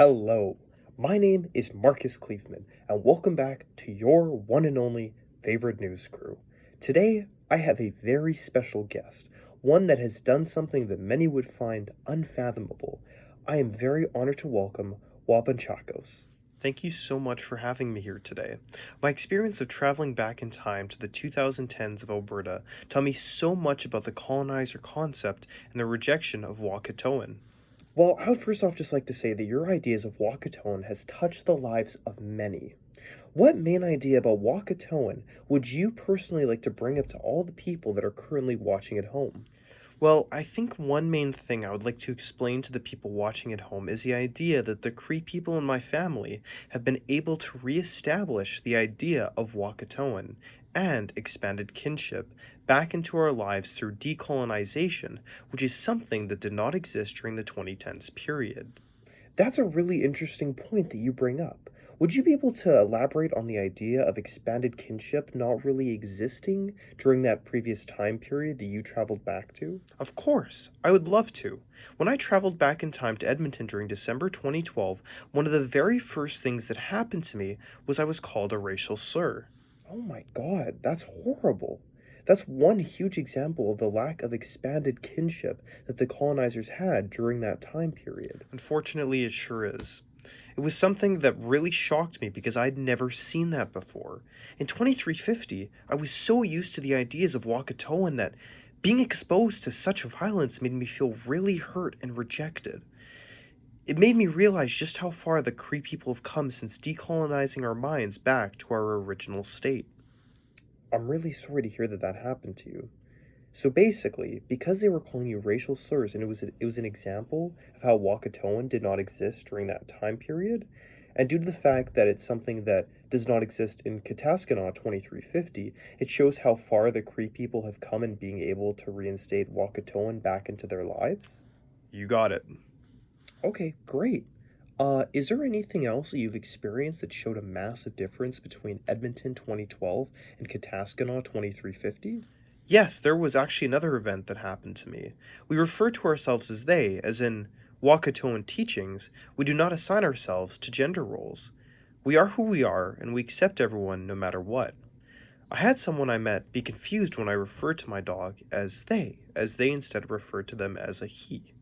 Hello, my name is Marcus Cleveman, and welcome back to your one and only favorite news crew. Today, I have a very special guest, one that has done something that many would find unfathomable. I am very honored to welcome Waban Chacos. Thank you so much for having me here today. My experience of traveling back in time to the 2010s of Alberta taught me so much about the colonizer concept and the rejection of Wakatoan. Well, I would first off just like to say that your ideas of Wakatoan has touched the lives of many. What main idea about Wakatoan would you personally like to bring up to all the people that are currently watching at home? Well, I think one main thing I would like to explain to the people watching at home is the idea that the Cree people in my family have been able to reestablish the idea of Wakatoan and expanded kinship back into our lives through decolonization, which is something that did not exist during the 2010s period. That's a really interesting point that you bring up. Would you be able to elaborate on the idea of expanded kinship not really existing during that previous time period that you traveled back to? Of course, I would love to. When I traveled back in time to Edmonton during December 2012, one of the very first things that happened to me was I was called a racial slur. Oh my god, that's horrible. That's one huge example of the lack of expanded kinship that the colonizers had during that time period. Unfortunately, it sure is. It was something that really shocked me because I'd never seen that before. In 2350, I was so used to the ideas of Wakatoan that being exposed to such violence made me feel really hurt and rejected. It made me realize just how far the Cree people have come since decolonizing our minds back to our original state. I'm really sorry to hear that that happened to you. So basically, because they were calling you racial slurs, and it was an example of how Wakatoan did not exist during that time period, and due to the fact that it's something that does not exist in Kataskanau 2350, it shows how far the Cree people have come in being able to reinstate Wakatoan back into their lives. You got it. Okay, great. Is there anything else that you've experienced that showed a massive difference between Edmonton 2012 and Kataskanau 2350? Yes, there was actually another event that happened to me. We refer to ourselves as they, as in Wakatoan teachings. We do not assign ourselves to gender roles. We are who we are, and we accept everyone no matter what. I had someone I met be confused when I referred to my dog as they instead referred to them as a he.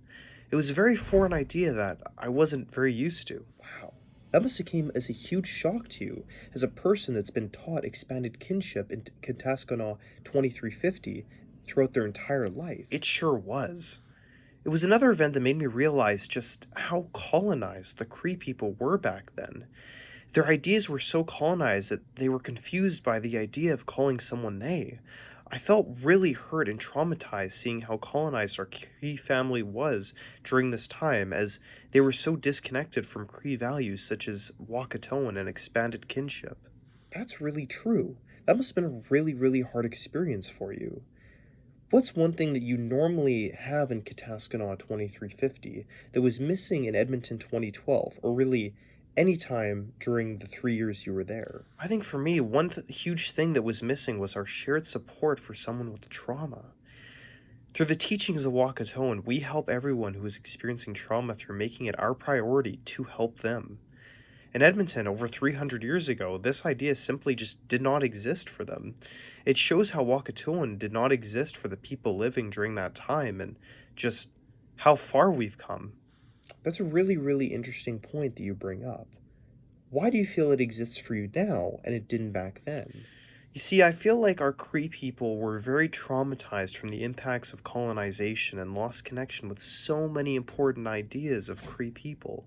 It was a very foreign idea that I wasn't very used to. Wow. That must have came as a huge shock to you, as a person that's been taught expanded kinship in Kataskanau 2350 throughout their entire life. It sure was. It was another event that made me realize just how colonized the Cree people were back then. Their ideas were so colonized that they were confused by the idea of calling someone they. I felt really hurt and traumatized seeing how colonized our Cree family was during this time, as they were so disconnected from Cree values such as Wakatoan and expanded kinship. That's really true. That must have been a really, really hard experience for you. What's one thing that you normally have in Kataskanau 2350 that was missing in Edmonton 2012, or really any time during the 3 years you were there? I think for me, one huge thing that was missing was our shared support for someone with trauma. Through the teachings of Wakatoan, we help everyone who is experiencing trauma through making it our priority to help them. In Edmonton, over 300 years ago, this idea simply just did not exist for them. It shows how Wakatoan did not exist for the people living during that time and just how far we've come. That's a really, really interesting point that you bring up. Why do you feel it exists for you now and it didn't back then? You see, I feel like our Cree people were very traumatized from the impacts of colonization and lost connection with so many important ideas of Cree people.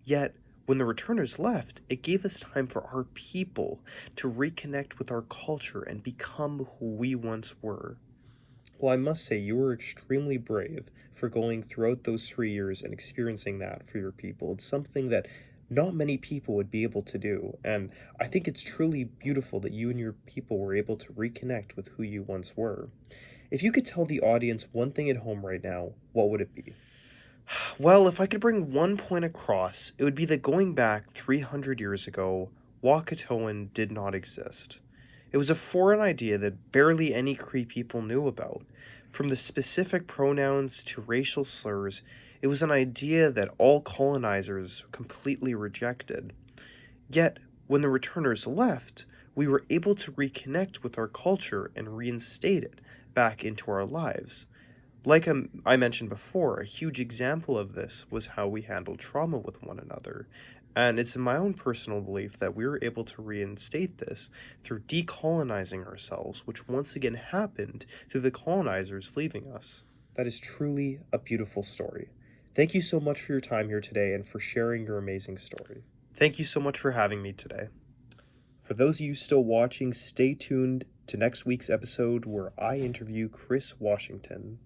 Yet, when the returners left, it gave us time for our people to reconnect with our culture and become who we once were. Well, I must say, you were extremely brave for going throughout those 3 years and experiencing that for your people. It's something that not many people would be able to do, and I think it's truly beautiful that you and your people were able to reconnect with who you once were. If you could tell the audience one thing at home right now, what would it be? Well, if I could bring one point across, it would be that going back 300 years ago, Wakatoan did not exist. It was a foreign idea that barely any Cree people knew about. From the specific pronouns to racial slurs, It was an idea that all colonizers completely rejected. Yet, when the returners left, we were able to reconnect with our culture and reinstate it back into our lives. Like I mentioned before, a huge example of this was how we handled trauma with one another. And it's in my own personal belief that we were able to reinstate this through decolonizing ourselves, which once again happened through the colonizers leaving us. That is truly a beautiful story. Thank you so much for your time here today and for sharing your amazing story. Thank you so much for having me today. For those of you still watching, stay tuned to next week's episode where I interview Chris Washington.